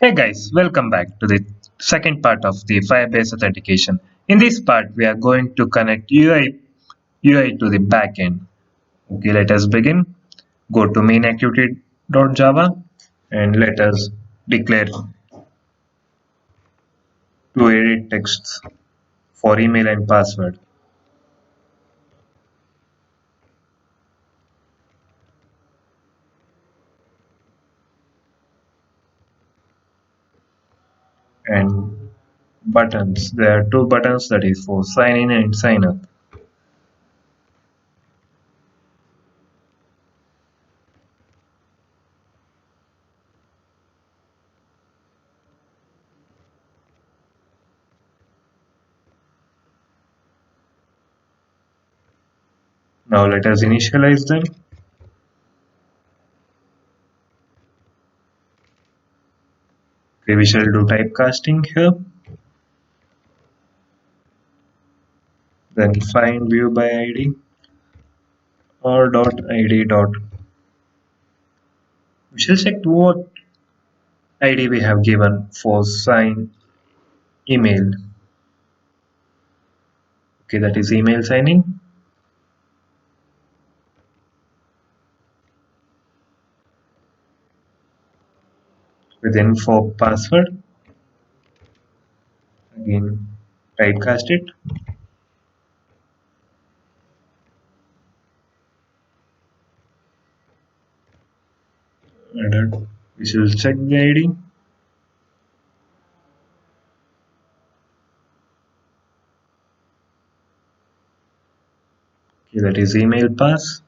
Hey guys, welcome back to the second part of the Firebase authentication. In this part, we are going to connect UI to the backend. Okay, let us begin. Go to main activity.java and let us declare to edit texts for email and password. And buttons. There are two buttons, that is for sign in and sign up. Now let us initialize them. Okay, we shall do typecasting here. Then find view by ID or .id. We shall check what ID we have given for sign email. Okay, that is email signing. Within for password, again typecast it. And we shall check the ID. Okay, that is email pass.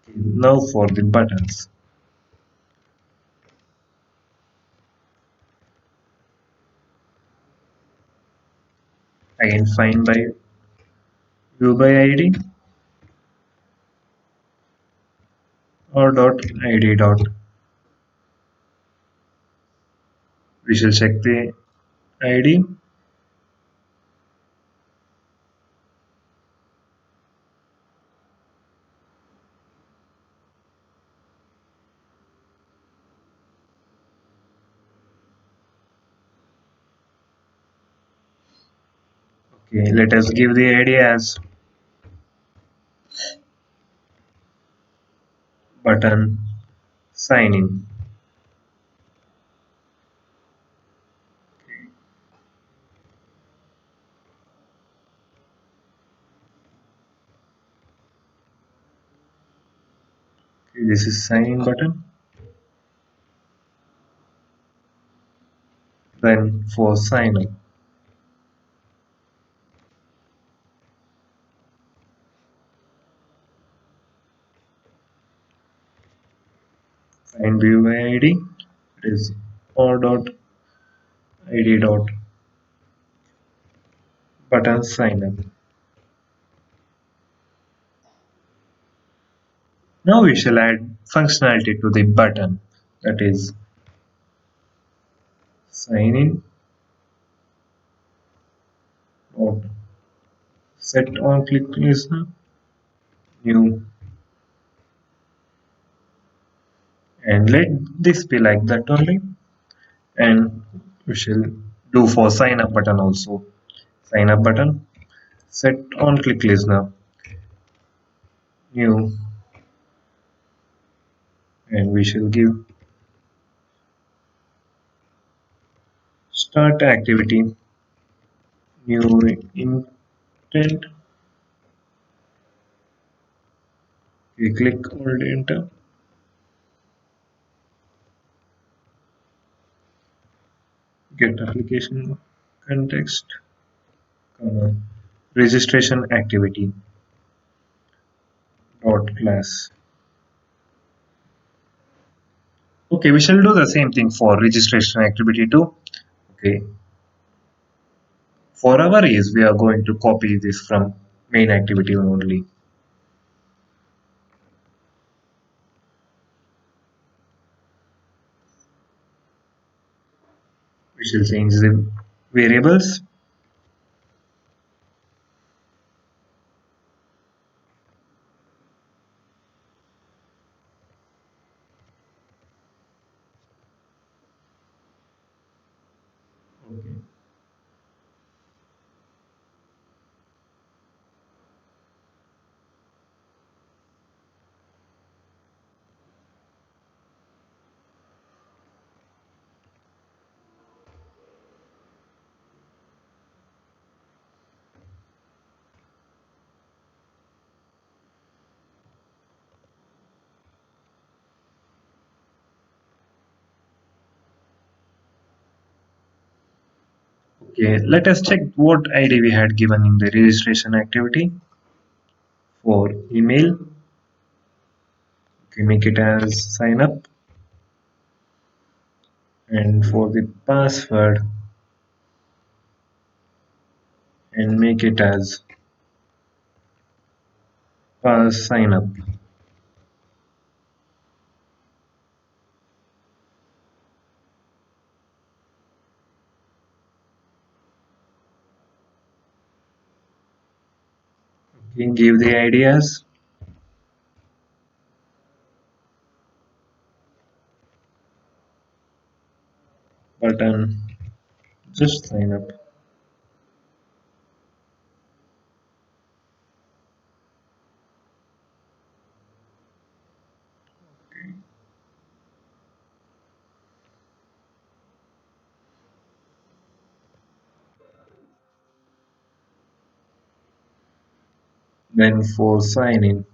Okay, now for the buttons. Again find by view by ID or .id. We shall check the ID. Okay, let us give the ID as button sign in. Okay, this is sign in button. Then for sign up, find view by ID. It is or.id. Button sign up. Now we shall add functionality to the button, that is sign in or set on click listener new, and let this be like that only. And we shall do for sign up button also. Sign up button set on click listener new, and we shall give start activity new intent. We click hold enter. Get application context, registration activity dot class. Okay, we shall do the same thing for registration activity too. Okay, for our ease, we are going to copy this from main activity only. We shall change the variables. Okay, let us check what ID we had given in the registration activity. For email, okay, make it as sign up, and for the password, and make it as pass sign up. Okay, give the ideas button, just sign up. Then for sign in,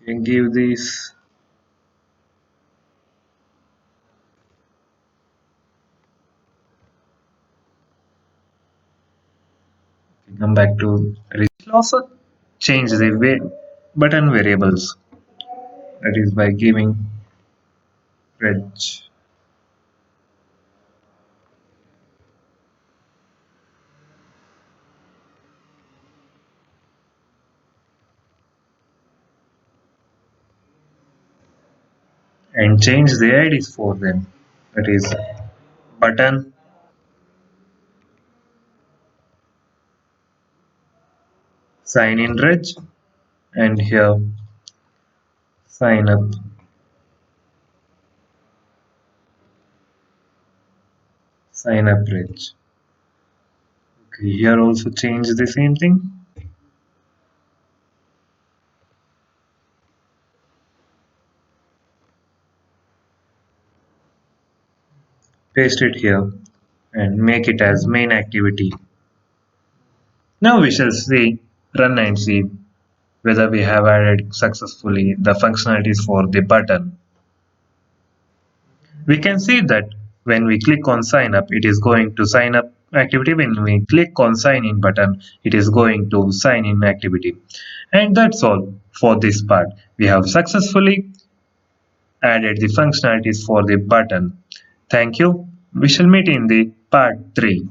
okay, give this, come back to also change the way button variables, that is by giving reg, and change the IDs for them, that is button sign in reg, and here sign up, sign up reg. Okay, here also change the same thing, paste it here, and make it as main activity. Now we shall see, run and see whether we have added successfully the functionalities for the button. We can see that when we click on sign up, it is going to sign up activity. When we click on sign in button, it is going to sign in activity. And that's all for this part. We have successfully added the functionalities for the button. Thank you. We shall meet in the part 3.